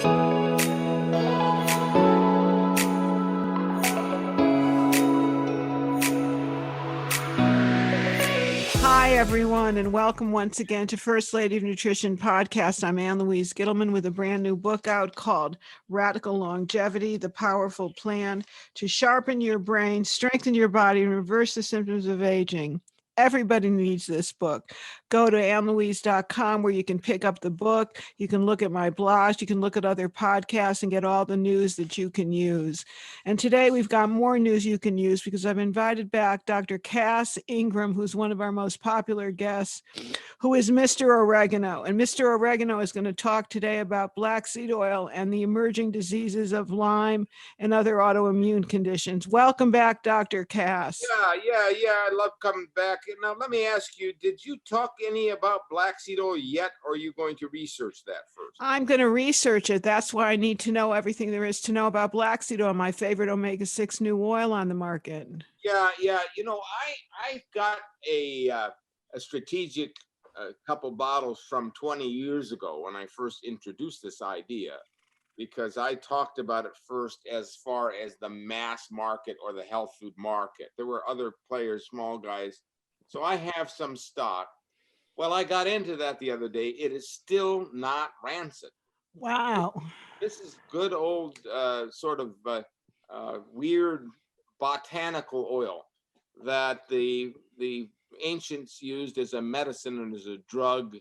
Hi, everyone, and welcome once again to First Lady of Nutrition podcast. I'm Ann Louise with a brand new book out called Radical Longevity, The Powerful Plan to Sharpen Your Brain, Strengthen Your Body, and Reverse the Symptoms of Aging. Everybody needs this book. Go to annlouise.com where you can pick up the book. You can look at my blogs. You can look at other podcasts and get all the news that you can use. And today we've got more news you can use because I've invited back Dr. Cass Ingram, who's one of our most popular guests, who is Mr. Oregano. And Mr. Oregano is going to talk today about black seed oil and the emerging diseases of Lyme and other autoimmune conditions. Welcome back, Dr. Cass. Yeah. I love coming back. Now, let me ask you, did you talk any about black seed oil yet, or are you going to research that first? I'm going to research it. That's why I need to know everything there is to know about black seed oil, my favorite omega-6 new oil on the market. Yeah. You know, I've got a strategic couple bottles from 20 years ago when I first introduced this idea, because I talked about it first as far as the mass market or the health food market. There were other players, small guys. So I have some stock. Well, I got into that the other day. It is still not rancid. Wow. This is good old sort of weird botanical oil that the ancients used as a medicine and as a drug.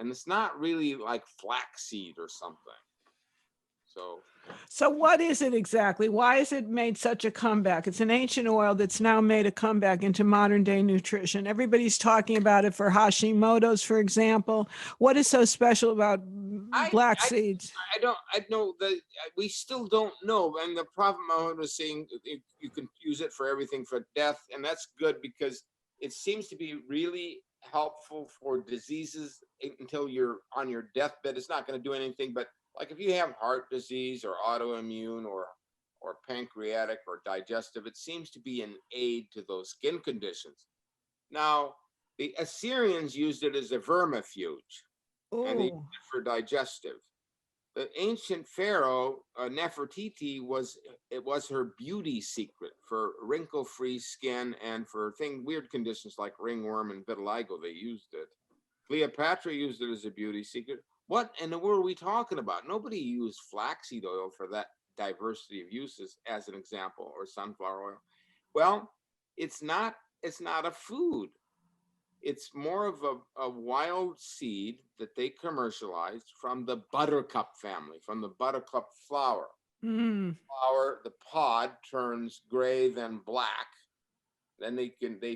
And it's not really like flaxseed or something. So what is it exactly? Why has it made such a comeback? It's an ancient oil that's now made a comeback into modern day nutrition. Everybody's talking about it for Hashimoto's, for example. What is so special about black seeds? I know that we still don't know. And the problem I was saying, you can use it for everything for death. And that's good because it seems to be really helpful for diseases until you're on your deathbed. It's not going to do anything, but like if you have heart disease or autoimmune or pancreatic or digestive, it seems to be an aid to those skin conditions. Now, the Assyrians used it as a vermifuge, and they used it for digestive. The ancient pharaoh Nefertiti was her beauty secret for wrinkle-free skin and for weird conditions like ringworm and vitiligo. They used it. Cleopatra used it as a beauty secret. What in the world are we talking about? Nobody used flaxseed oil for that diversity of uses as an example, or sunflower oil. Well, it's not a food. It's more of a wild seed that they commercialized from the buttercup family, from the buttercup flower. Flower, the pod turns gray, then black. Then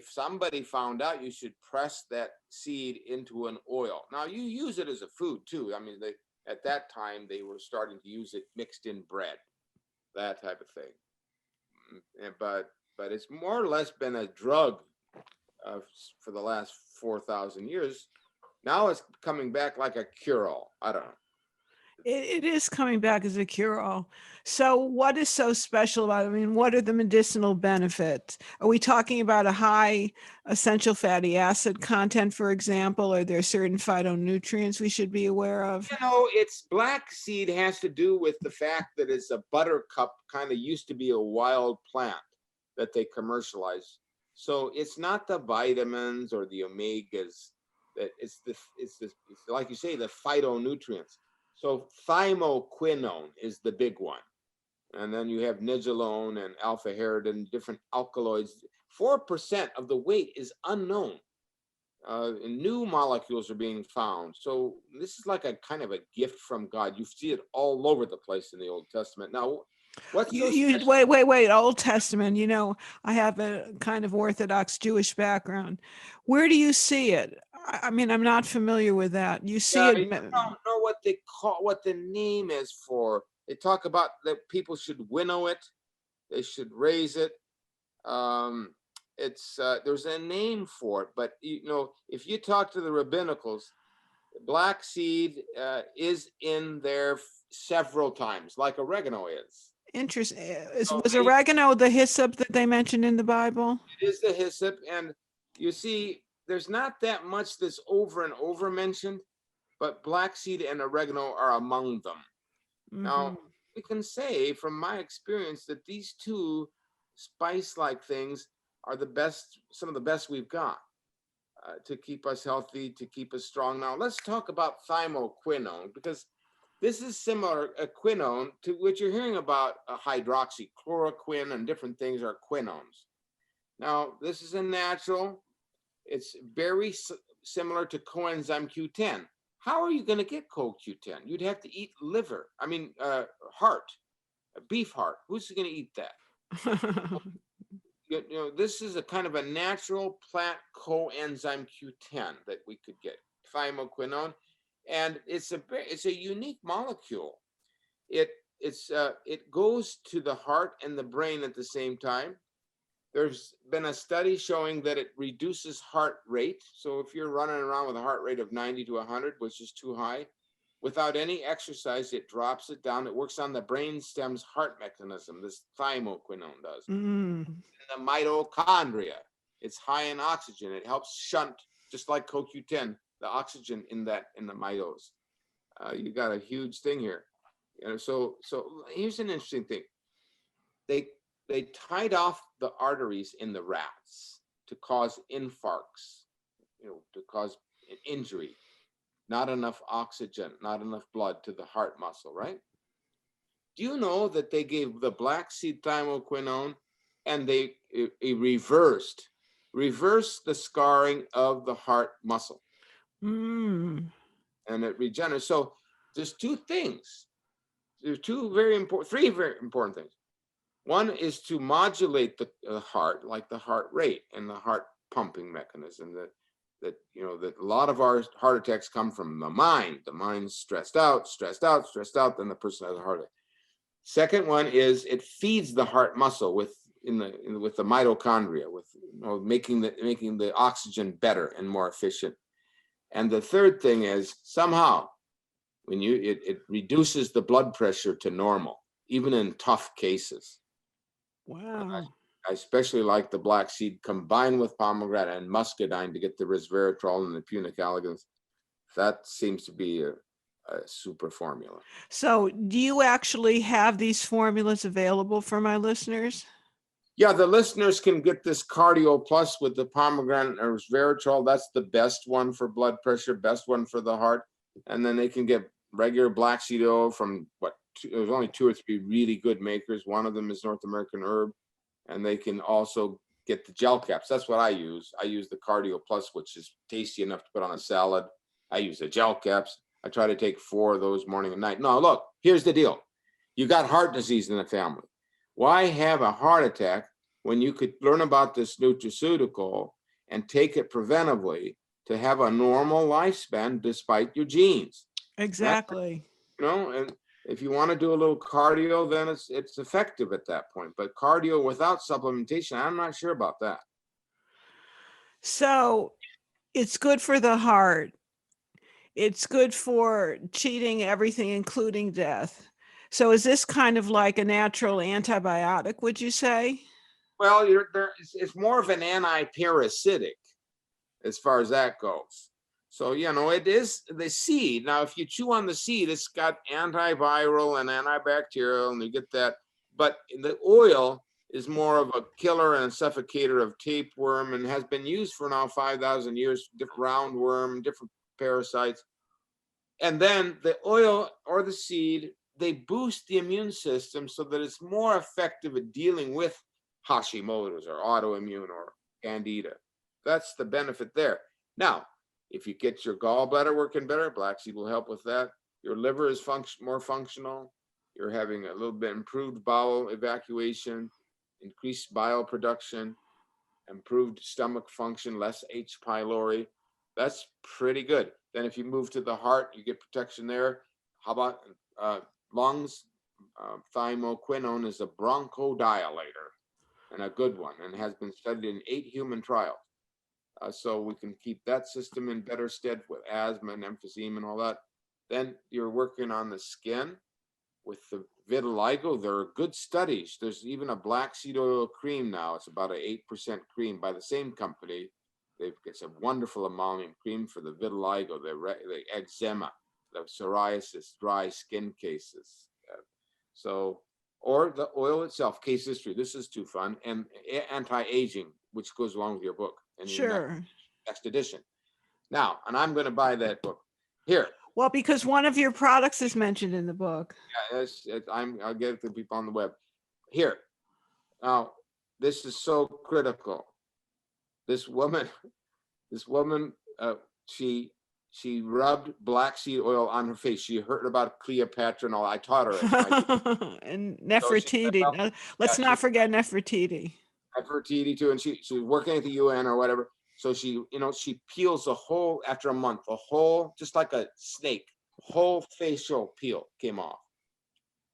somebody found out you should press that seed into an oil. Now you use it as a food too. I mean, at that time they were starting to use it mixed in bread, that type of thing. But it's more or less been a drug for the last 4,000 years. Now it's coming back like a cure-all. I don't know. It is coming back as a cure-all. So what is so special about it? I mean, what are the medicinal benefits? Are we talking about a high essential fatty acid content, for example? Are there certain phytonutrients we should be aware of? You know, it's black seed has to do with the fact that it's a buttercup, kind of used to be a wild plant that they commercialized. So it's not the vitamins or the omegas. It's like you say, the phytonutrients. So Thymoquinone is the big one. And then you have Nigella and alpha-heridin, different alkaloids. 4% of the weight is unknown. New molecules are being found. So this is like a kind of a gift from God. You see it all over the place in the Old Testament. Now, what's wait, Old Testament, you know, I have a kind of Orthodox Jewish background. Where do you see it? I mean, I'm not familiar with that. You see it. You don't know what the name is for. They talk about that people should winnow it. They should raise it. There's a name for it, but you know, if you talk to the rabbinicals, black seed is in there several times, like oregano is. Interesting. Was oregano the hyssop that they mentioned in the Bible? It is the hyssop, and you see, there's not that much that's over and over mentioned, but black seed and oregano are among them. Now, Mhm. we can say from my experience that these two spice-like things are the best, some of the best we've got to keep us healthy, to keep us strong. Now, let's talk about thymoquinone, because this is similar, a quinone, to what you're hearing about hydroxychloroquine and different things are quinones. Now, this is a natural, it's very similar to coenzyme Q10. How are you going to get CoQ10? You'd have to eat liver, heart, a beef heart. Who's going to eat that? This is a kind of a natural plant coenzyme Q10 that we could get, thymoquinone, and it's a unique molecule. It goes to the heart and the brain at the same time. There's been a study showing that it reduces heart rate. So if you're running around with a heart rate of 90 to 100, which is too high, without any exercise, it drops it down. It works on the brain stem's heart mechanism. This thymoquinone does. Mm. The mitochondria, it's high in oxygen. It helps shunt, just like CoQ10, the oxygen in the mitos. You got a huge thing here. So here's an interesting thing. They tied off the arteries in the rats to cause infarcts, to cause an injury. Not enough oxygen, not enough blood to the heart muscle, right? Do you know that they gave the black seed thymoquinone and they reversed the scarring of the heart muscle, Mm. and it regenerates? So there's two things. There's three very important things. One is to modulate the heart, like the heart rate and the heart pumping mechanism. That a lot of our heart attacks come from the mind. The mind's stressed out, then the person has a heart attack. Second one is it feeds the heart muscle with the mitochondria, with making the oxygen better and more efficient. And the third thing is somehow when it reduces the blood pressure to normal, even in tough cases. Wow. I especially like the black seed combined with pomegranate and muscadine to get the resveratrol and the punic elegans. That seems to be a super formula. So do you actually have these formulas available for my listeners? Yeah, the listeners can get this Cardio Plus with the pomegranate and resveratrol. That's the best one for blood pressure, best one for the heart. And then they can get regular black seed oil from there's only 2 or 3 really good makers. One of them is North American Herb. And they can also get the gel caps. That's what I use. I use the Cardio Plus, which is tasty enough to put on a salad. I use the gel caps. I try to take 4 of those morning and night. No, look, here's the deal. You got heart disease in the family. Why have a heart attack when you could learn about this nutraceutical and take it preventively to have a normal lifespan despite your genes? Exactly. And if you want to do a little cardio, then it's effective at that point. But cardio without supplementation, I'm not sure about that. So it's good for the heart. It's good for cheating everything, including death. So is this kind of like a natural antibiotic, would you say? Well, it's more of an anti-parasitic as far as that goes. So, it is the seed. Now, if you chew on the seed, it's got antiviral and antibacterial, and you get that. But the oil is more of a killer and a suffocator of tapeworm and has been used for now 5,000 years, different roundworm, different parasites. And then the oil or the seed, they boost the immune system so that it's more effective at dealing with Hashimoto's or autoimmune or candida. That's the benefit there. Now, if you get your gallbladder working better, black seed will help with that. Your liver is more functional. You're having a little bit improved bowel evacuation, increased bile production, improved stomach function, less H. pylori. That's pretty good. Then if you move to the heart, you get protection there. How about lungs? Thymoquinone is a bronchodilator and a good one, and has been studied in 8 human trials. So we can keep that system in better stead with asthma and emphysema and all that. Then you're working on the skin with the vitiligo. There are good studies. There's even a black seed oil cream now. It's about an 8% cream by the same company. It's a wonderful emollient cream for the vitiligo, the eczema, the psoriasis, dry skin cases. So, or the oil itself, case history. This is too fun. And anti-aging, which goes along with your book and your Sure. next edition. Now, and I'm going to buy that book. Here. Well, because one of your products is mentioned in the book. Yeah, I'll get it to people on the web. Here. Now, this is so critical. This woman, she rubbed black seed oil on her face. She heard about Cleopatra and all. I taught her it. And Nefertiti. Let's not forget Nefertiti. Nefertiti too, and she was working at the UN or whatever. So she peels the whole, after a month, the whole, just like a snake, whole facial peel came off.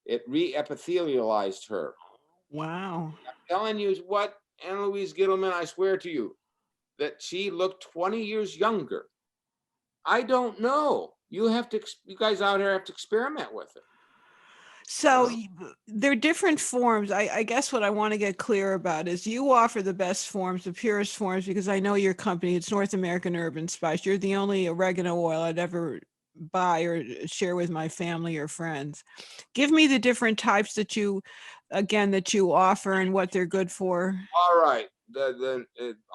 It re-epithelialized her. Wow. I'm telling you what, Ann Louise Gittleman, I swear to you, that she looked 20 years younger. I don't know. You guys out here have to experiment with it. So there are different forms. I guess what I want to get clear about is you offer the best forms, the purest forms, because I know your company, it's North American Herb and Spice. You're the only oregano oil I'd ever buy or share with my family or friends. Give me the different types that you offer and what they're good for. All right.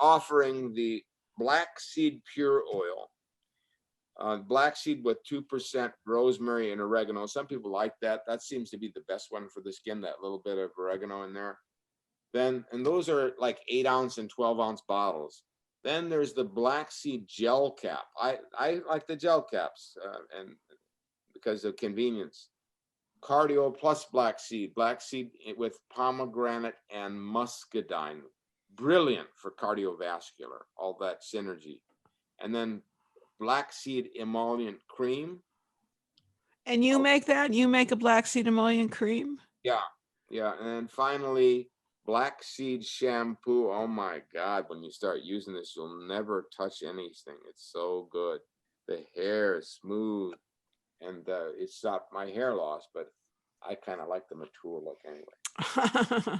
Offering the black seed pure oil. Black seed with 2% rosemary and oregano. Some people like that. That seems to be the best one for the skin, that little bit of oregano in there. And those are like 8-ounce and 12-ounce bottles. Then there's the black seed gel cap. I like the gel caps and because of convenience. Cardio plus black seed with pomegranate and muscadine. Brilliant for cardiovascular, all that synergy. And then black seed emollient cream. And you make that? You make a black seed emollient cream? Yeah. And then finally, black seed shampoo. Oh my God, when you start using this, you'll never touch anything. It's so good. The hair is smooth, and it stopped my hair loss, but I kind of like the mature look anyway.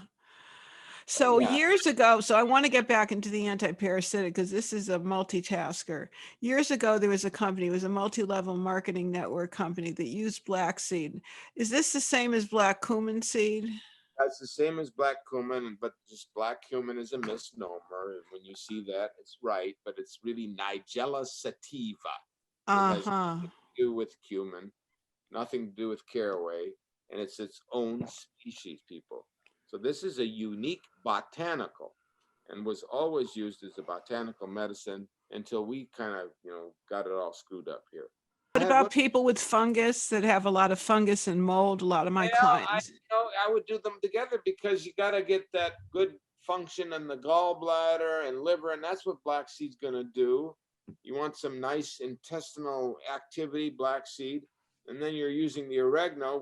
So years ago, so I want to get back into the anti-parasitic because this is a multitasker. Years ago, there was a company, it was a multi-level marketing network company that used black seed. Is this the same as black cumin seed? That's the same as black cumin, but just black cumin is a misnomer. And when you see that, it's right, but it's really Nigella sativa. It has nothing to do with cumin, nothing to do with caraway, and it's its own species, people. So this is a unique botanical and was always used as a botanical medicine until we kind of, got it all screwed up here. What about people with fungus that have a lot of fungus and mold? A lot of my clients. I would do them together because you got to get that good function in the gallbladder and liver, and that's what black seed's going to do. You want some nice intestinal activity, black seed. And then you're using the oregano,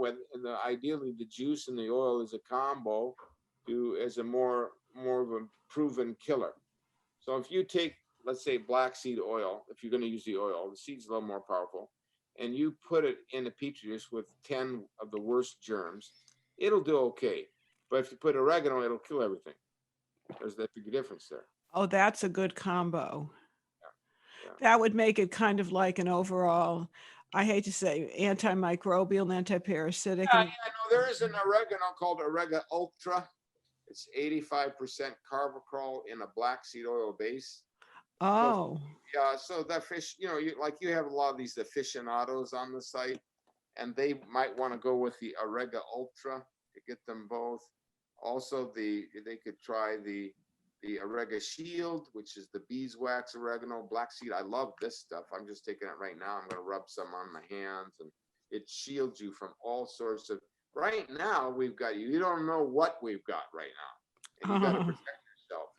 ideally the juice and the oil is a combo, as a more of a proven killer. So if you take, let's say, black seed oil, if you're going to use the oil, the seed's a little more powerful, and you put it in a petri dish with 10 of the worst germs, it'll do okay. But if you put oregano, it'll kill everything. There's that big difference there. Oh, that's a good combo. Yeah. That would make it kind of like an overall, I hate to say, antimicrobial, anti-parasitic. Yeah, no, there is an oregano called Orega Ultra. It's 85% carvacrol in a black seed oil base. Oh. So that fish, you have a lot of these aficionados on the site, and they might want to go with the Orega Ultra to get them both. Also, they could try the Orega Shield, which is the beeswax oregano, black seed. I love this stuff. I'm just taking it right now. I'm going to rub some on my hands, and it shields you from all sorts of. Right now, you don't know what we've got right now, and you got to protect yourself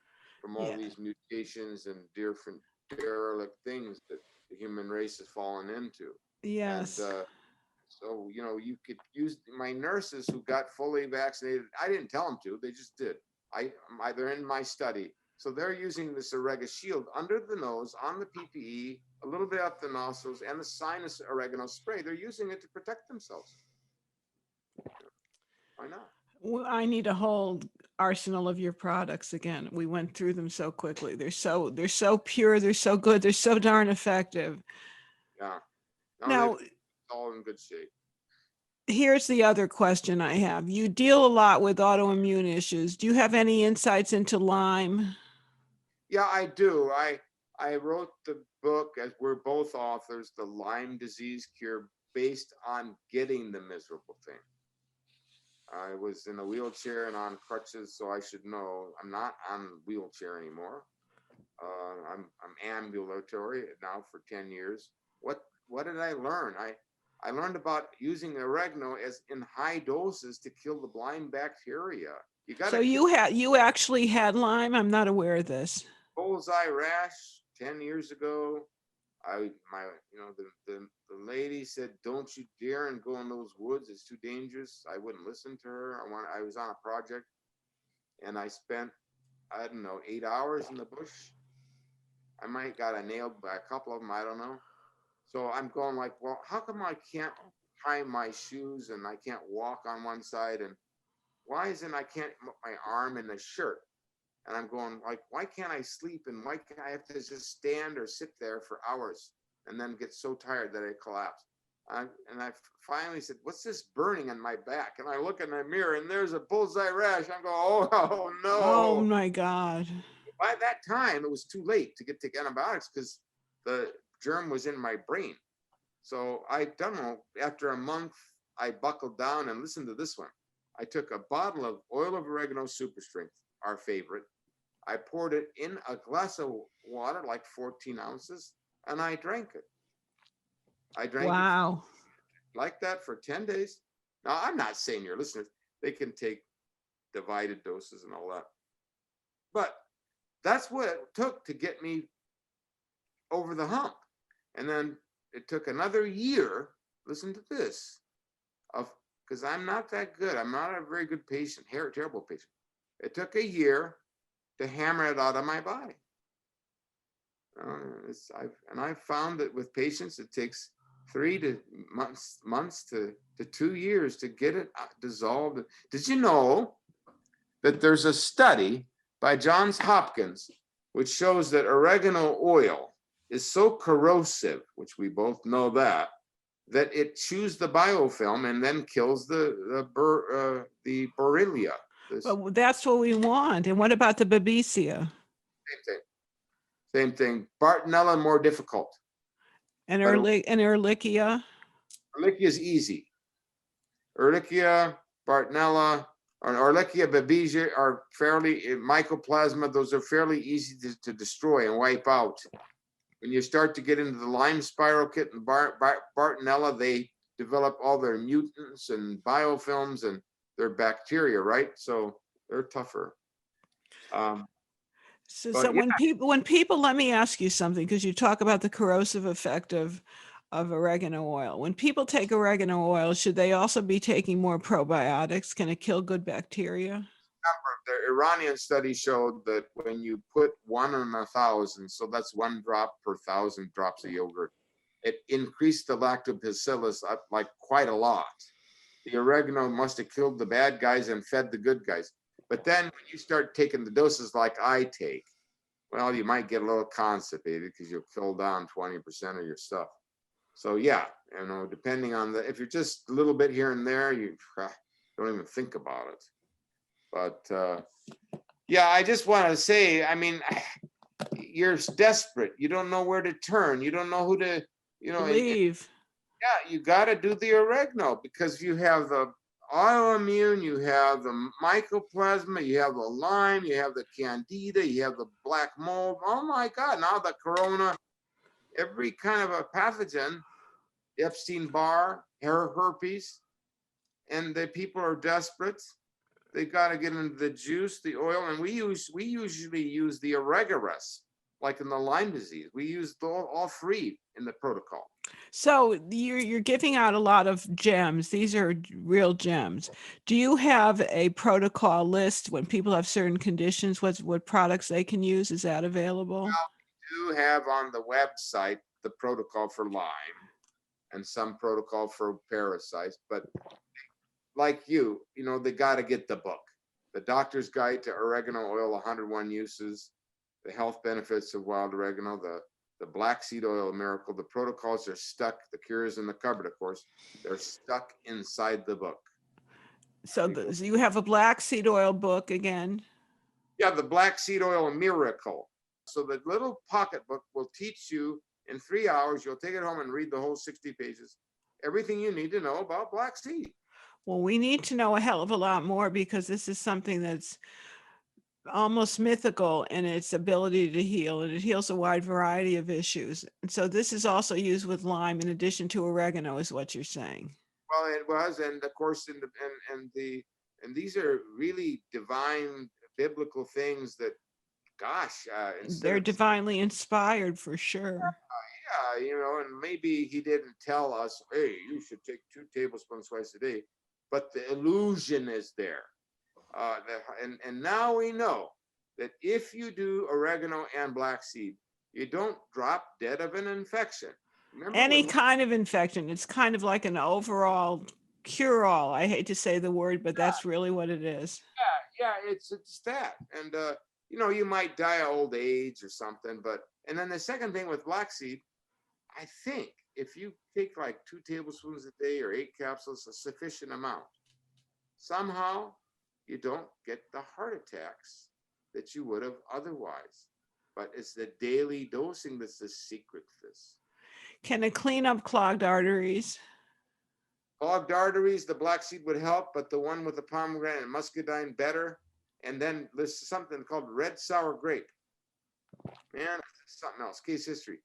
from all these mutations and different derelict things that the human race has fallen into. Yes. And, so, you could use my nurses who got fully vaccinated. I didn't tell them to, they just did. They're in my study. So they're using this Orega Shield under the nose, on the PPE, a little bit up the nostrils, and the sinus oregano spray. They're using it to protect themselves. Why not? Well, I need a whole arsenal of your products again. We went through them so quickly. They're so pure, they're so good, they're so darn effective. Yeah. Now, it's all in good shape. here's the other question I have. You deal a lot with autoimmune issues. Do you have any insights into Lyme? Yeah, I do. I wrote the book, as we're both authors, The Lyme Disease Cure, based on getting the miserable thing. I was in a wheelchair and on crutches, so I should know. I'm not on wheelchair anymore. I'm ambulatory now for 10 years. What did I learn? I learned about using oregano as in high doses to kill the Lyme bacteria. You got So to kill you actually had Lyme? I'm not aware of this. bullseye rash 10 years ago. The lady said, "Don't you dare and go in those woods. It's too dangerous." I wouldn't listen to her. I was on a project, and I spent, I don't know, 8 hours in the bush. I might got nailed by a couple of them. I don't know. So I'm going like, well, how come I can't tie my shoes and I can't walk on one side, and why isn't I can't put my arm in the shirt? And I'm going like, why can't I sleep, and why can't I have to just stand or sit there for hours and then get so tired that I collapse? And I finally said, what's this burning in my back? And I look in the mirror and there's a bullseye rash. I'm going, oh Oh no. my God. By that time, it was too late to get to antibiotics because the germ was in my brain. So I don't know, after a month, I buckled down and listened to this one. I took a bottle of oil of oregano super strength, our favorite. I poured it in a glass of water, like 14 ounces, and I drank it. I drank Wow. it like that for 10 days. Now, I'm not saying your listeners, they can take divided doses and all that. But that's what it took to get me over the hump. And then it took another year, listen to this, because I'm not that good. I'm not a very good patient, terrible patient. It took a year to hammer it out of my body. I've found that with patients, it takes 3 months to 2 years to get it dissolved. Did you know that there's a study by Johns Hopkins which shows that oregano oil is so corrosive, which we both know that it chews the biofilm and then kills the Borrelia. But that's what we want. And what about the Babesia? Same thing. Bartonella more difficult. And But Ehrlichia? Ehrlichia is easy. Ehrlichia, Bartonella, or Ehrlichia babesia are fairly, mycoplasma, those are fairly easy to destroy and wipe out. When you start to get into the Lyme spiral kit and Bartonella, they develop all their mutants and biofilms and their bacteria, right? So they're tougher. So when people, let me ask you something, because you talk about the corrosive effect of oregano oil. When people take oregano oil, should they also be taking more probiotics? Can it kill good bacteria? The Iranian study showed that when you put 1 in 1,000, so that's 1 drop per 1,000 drops of yogurt, it increased the lactobacillus up like quite a lot. The oregano must have killed the bad guys and fed the good guys. But then when you start taking the doses like I take, well, you might get a little constipated because you'll kill down 20% of your stuff. So yeah, depending on if you're just a little bit here and there, you don't even think about it. But yeah, I just want to say, I mean, you're desperate. You don't know where to turn. You don't know who to, Believe. Yeah, you got to do the oregano because you have the autoimmune, you have the mycoplasma, you have the Lyme, you have the candida, you have the black mold. Oh my God, now the corona, every kind of a pathogen, Epstein-Barr, herpes, and the people are desperate. They got to get into the juice, the oil, and we usually use the oregarus, like in the Lyme disease. We use all 3 in the protocol. So you're giving out a lot of gems. These are real gems. Do you have a protocol list when people have certain conditions, what products they can use? Is that available? Well, we do have on the website the protocol for Lyme and some protocol for parasites, but like they got to get the book, The Doctor's Guide to Oregano Oil, 101 Uses, The Health Benefits of Wild Oregano, the the black seed oil miracle. The protocols are stuck. The cure is in the cupboard, of course. They're stuck inside the book. So you have a black seed oil book again. Yeah, the black seed oil miracle. So the little pocket book will teach you in 3 hours. You'll take it home and read the whole 60 pages. Everything you need to know about black seed. Well, we need to know a hell of a lot more because this is something that's almost mythical in its ability to heal, and it heals a wide variety of issues. And so this is also used with Lyme in addition to oregano, is what you're saying. Well, it was, and of course, and these are really divine biblical things that, gosh, They're divinely inspired for sure. yeah, and maybe he didn't tell us, hey, you should take 2 tablespoons twice a day, but the illusion is there. And now we know that if you do oregano and black seed, you don't drop dead of an infection. Remember Any kind of infection. It's kind of like an overall cure-all. I hate to say the word, but that's really what it is. Yeah, it's that. And you might die of old age or something, and then the second thing with black seed, I think if you take like 2 tablespoons a day or 8 capsules, a sufficient amount, somehow you don't get the heart attacks that you would have otherwise. But it's the daily dosing that's the secret to this. Can it clean up clogged arteries? Clogged arteries, the black seed would help, but the one with the pomegranate and muscadine better. And then there's something called red sour grape. Man, something else. Case history.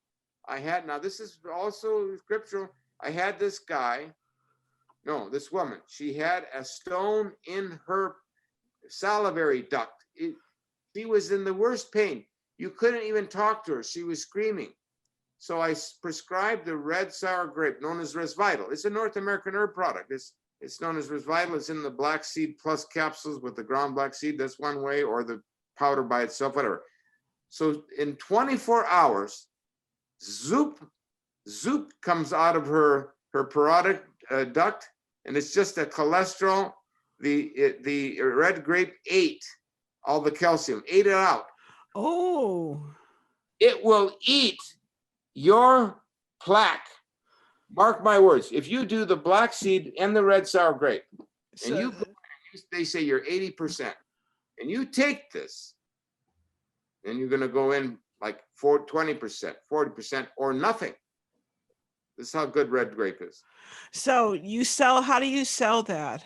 Now this is also scriptural. I had this woman. She had a stone in her salivary duct. She was in the worst pain. You couldn't even talk to her. She was screaming. So I prescribed the red sour grape, known as Resvital. It's a North American herb product. It's known as Resvital. It's in the black seed plus capsules with the ground black seed. That's one way, or the powder by itself, whatever. So in 24 hours, zoop comes out of her parotid duct, and it's just a cholesterol. The red grape ate all the calcium, ate it out. Oh. It will eat your plaque. Mark my words. If you do the black seed and the red sour grape, and they say you're 80%, and you take this, then you're going to go in like 20%, 40%, or nothing. This is how good red grape is. So how do you sell that?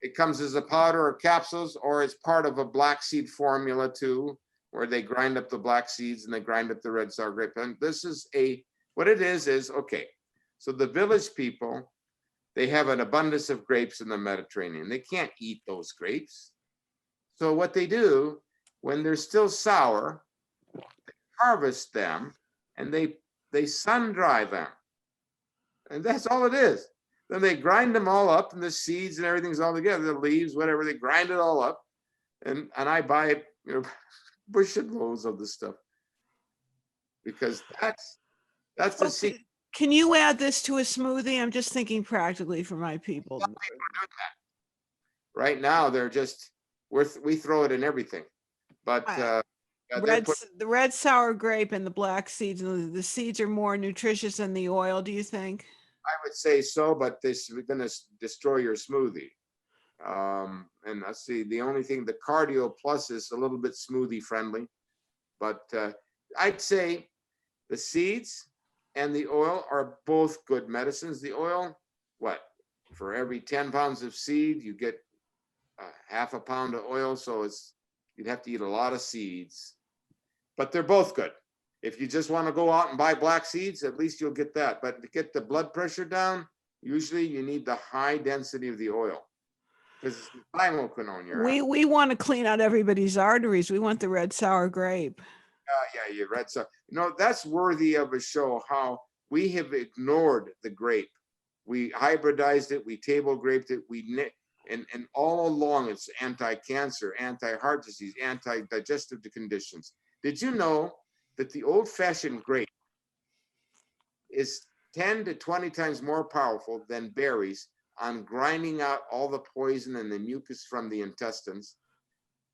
It comes as a powder or capsules, or it's part of a black seed formula too, where they grind up the black seeds and they grind up the red sour grape. And this is what it is, okay. So the village people, they have an abundance of grapes in the Mediterranean. They can't eat those grapes. So what they do, when they're still sour, they harvest them and they sun dry them. And that's all it is. Then they grind them all up, and the seeds and everything's all together, the leaves, whatever, they grind it all up. And I buy bushel loads of this stuff, because that's the secret. Can you add this to a smoothie? I'm just thinking practically for my people. Some people are doing that. Right now, they're just, we throw it in everything. But the red sour grape and the black seeds, the seeds are more nutritious than the oil, do you think? I would say so, but this is going to destroy your smoothie. And let's see, the only thing, the Cardio Plus is a little bit smoothie friendly, but I'd say the seeds and the oil are both good medicines. The oil, for every 10 pounds of seed, you get half a pound of oil. So you'd have to eat a lot of seeds, but they're both good. If you just want to go out and buy black seeds, at least you'll get that. But to get the blood pressure down, usually you need the high density of the oil, because it's Thymoquinone. We want to clean out everybody's arteries. We want the red sour grape. Yeah, red sour. That's worthy of a show, how we have ignored the grape. We hybridized it, we table graped it, and all along it's anti-cancer, anti-heart disease, anti-digestive conditions. Did you know that the old-fashioned grape is 10 to 20 times more powerful than berries on grinding out all the poison and the mucus from the intestines?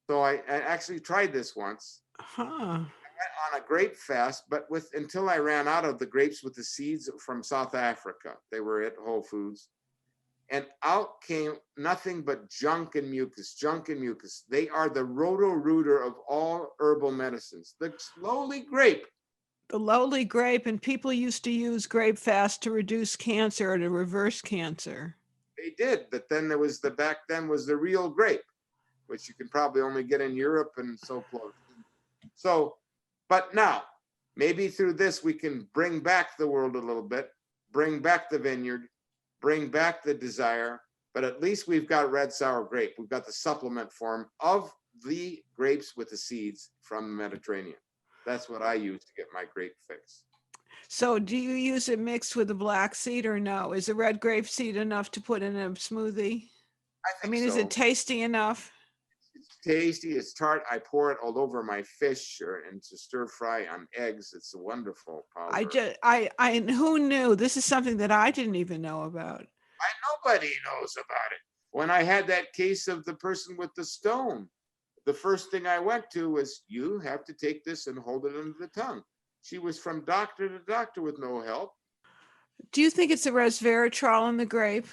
So I actually tried this once. Huh. on a grape fast, but until I ran out of the grapes with the seeds from South Africa. They were at Whole Foods. And out came nothing but junk and mucus, junk and mucus. They are the roto-rooter of all herbal medicines. The lowly grape. The lowly grape, and people used to use grape fast to reduce cancer or to reverse cancer. They did, but then there was back then was the real grape, which you can probably only get in Europe and so forth. So, but now, maybe through this, we can bring back the world a little bit, bring back the vineyard, bring back the desire, but at least we've got red sour grape. We've got the supplement form of the grapes with the seeds from the Mediterranean. That's what I use to get my grape fix. So do you use it mixed with the black seed or no? Is the red grape seed enough to put in a smoothie? I mean, is it tasty enough? It's tasty, it's tart. I pour it all over my fish and to stir fry on eggs. It's a wonderful powder. Who knew? This is something that I didn't even know about. Nobody knows about it. When I had that case of the person with the stone, the first thing I went to was, you have to take this and hold it under the tongue. She was from doctor to doctor with no help. Do you think it's the resveratrol in the grape?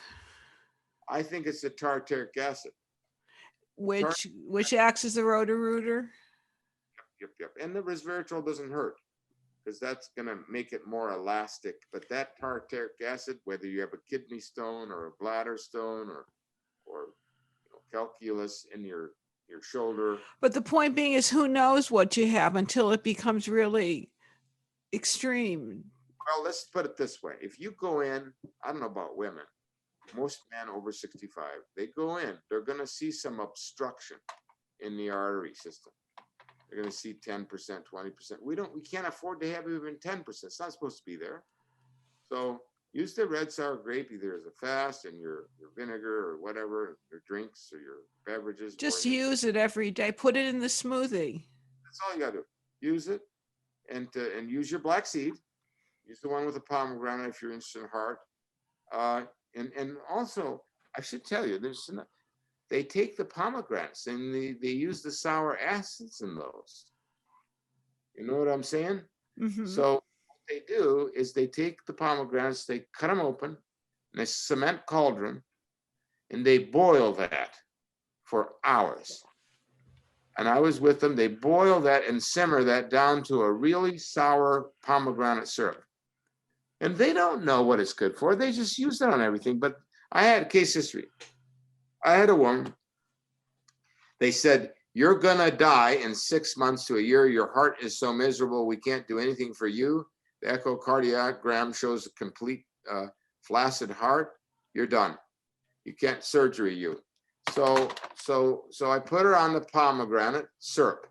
I think it's the tartaric acid. Which acts as a roto-rooter? Yep. And the resveratrol doesn't hurt because that's going to make it more elastic. But that tartaric acid, whether you have a kidney stone or a bladder stone or calculus in your shoulder. But the point being is, who knows what you have until it becomes really extreme. Well, let's put it this way. If you go in, I don't know about women, most men over 65, they go in, they're going to see some obstruction in the artery system. They're going to see 10%, 20%. We can't afford to have even 10%. It's not supposed to be there. So use the red sour grape either as a fast and your vinegar or whatever, your drinks or your beverages. Just use it every day. Put it in the smoothie. That's all you got to do. Use it and use your black seed. Use the one with the pomegranate if you're interested in heart. And also, I should tell you, they take the pomegranates and they use the sour acids in those. You know what I'm saying? Mm-hmm. So they do is they take the pomegranates, they cut them open in a cement cauldron, and they boil that for hours. And I was with them. They boil that and simmer that down to a really sour pomegranate syrup. And they don't know what it's good for. They just use that on everything. But I had a case history. I had a woman. They said, you're going to die in 6 months to a year. Your heart is so miserable. We can't do anything for you. The echocardiogram shows a complete flaccid heart. You're done. You can't surgery you. So I put her on the pomegranate syrup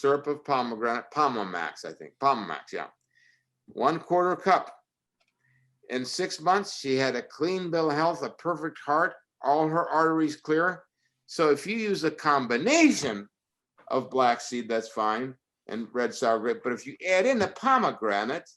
of pomegranate, Pomamax, I think. Pomamax, yeah. 1/4 cup. In 6 months, she had a clean bill of health, a perfect heart, all her arteries clear. So if you use a combination of black seed, that's fine, and red sour grape. But if you add in the pomegranate,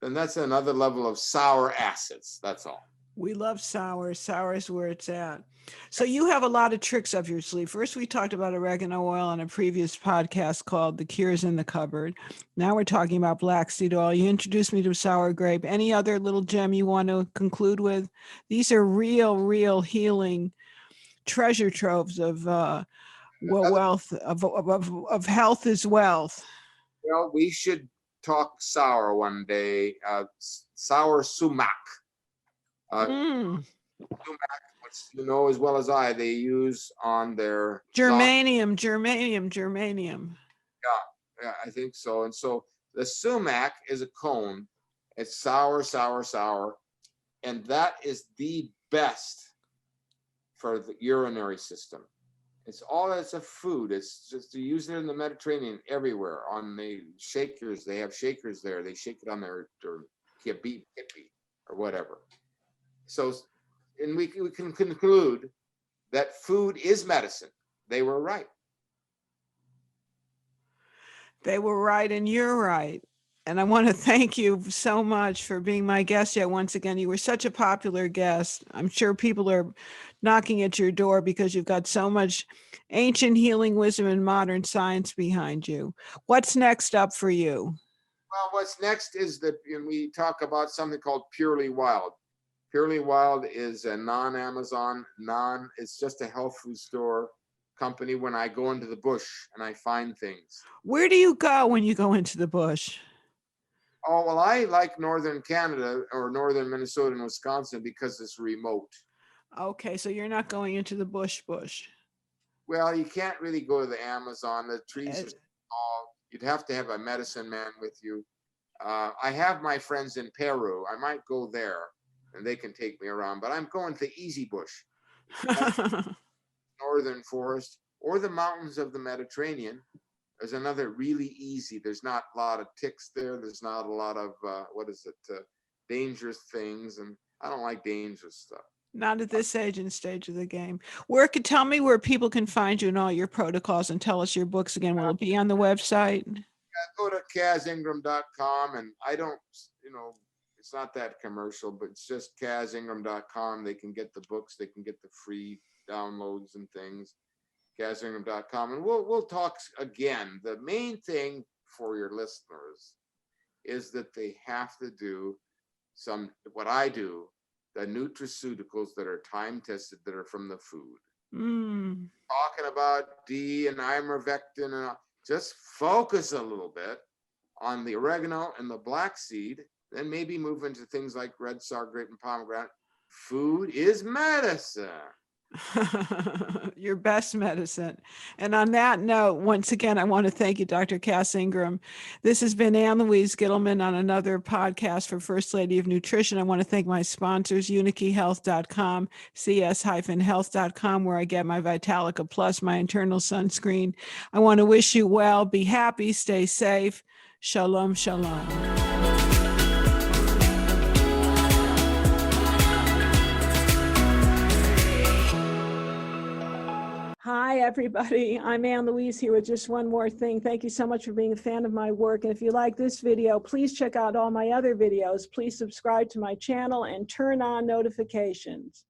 then that's another level of sour acids. That's all. We love sour. Sour is where it's at. So you have a lot of tricks up your sleeve. First, we talked about oregano oil on a previous podcast called The Cure's in the Cupboard. Now we're talking about black seed oil. You introduced me to sour grape. Any other little gem you want to conclude with? These are real healing treasure troves of wealth, of health is wealth. Well, we should talk sour one day. Sour sumac. Sumac, which you know as well as I, they use on their germanium. Yeah, I think so. And so the sumac is a cone. It's sour, and that is the best for the urinary system. It's a food. It's just to use it in the Mediterranean everywhere. On the shakers, they have shakers there. They shake it on their kippy or whatever. So, and we can conclude that food is medicine. They were right. They were right, and you're right. And I want to thank you so much for being my guest yet once again. You were such a popular guest. I'm sure people are knocking at your door because you've got so much ancient healing wisdom and modern science behind you. What's next up for you? Well, what's next is that we talk about something called Purely Wild. Purely Wild is a non-Amazon, it's just a health food store company when I go into the bush and I find things. Where do you go when you go into the bush? Oh, well, I like northern Canada or northern Minnesota and Wisconsin because it's remote. Okay, so you're not going into the bush. Well, you can't really go to the Amazon. The trees are Uh, small. You'd have to have a medicine man with you. I have my friends in Peru. I might go there and they can take me around, but I'm going to Easy Bush, northern forest, or the mountains of the Mediterranean. There's another really easy. There's not a lot of ticks there. There's not a lot of, dangerous things. And I don't like dangerous stuff. Not at this age and stage of the game. Tell me where people can find you and all your protocols, and tell us your books again. Will it be on the website? Go to kazingram.com, and I don't, it's not that commercial, but it's just kazingram.com. They can get the books. They can get the free downloads and things. kazingram.com, and we'll talk again. The main thing for your listeners is that they have to do what I do, the nutraceuticals that are time tested, that are from the food. Talking about D and ivermectin, and just focus a little bit on the oregano and the black seed, then maybe move into things like red sauerkraut and pomegranate. Food is medicine. Your best medicine. And on that note, once again, I want to thank you, Dr. Cass Ingram. This has been Ann Louise Gittleman on another podcast for First Lady of Nutrition. I want to thank my sponsors, UniKeyHealth.com, cs-health.com, where I get my Vitalica Plus, my internal sunscreen. I want to wish you well, be happy, stay safe. Shalom, shalom. Hi, everybody. I'm Ann Louise here with just one more thing. Thank you so much for being a fan of my work. And if you like this video, please check out all my other videos. Please subscribe to my channel and turn on notifications.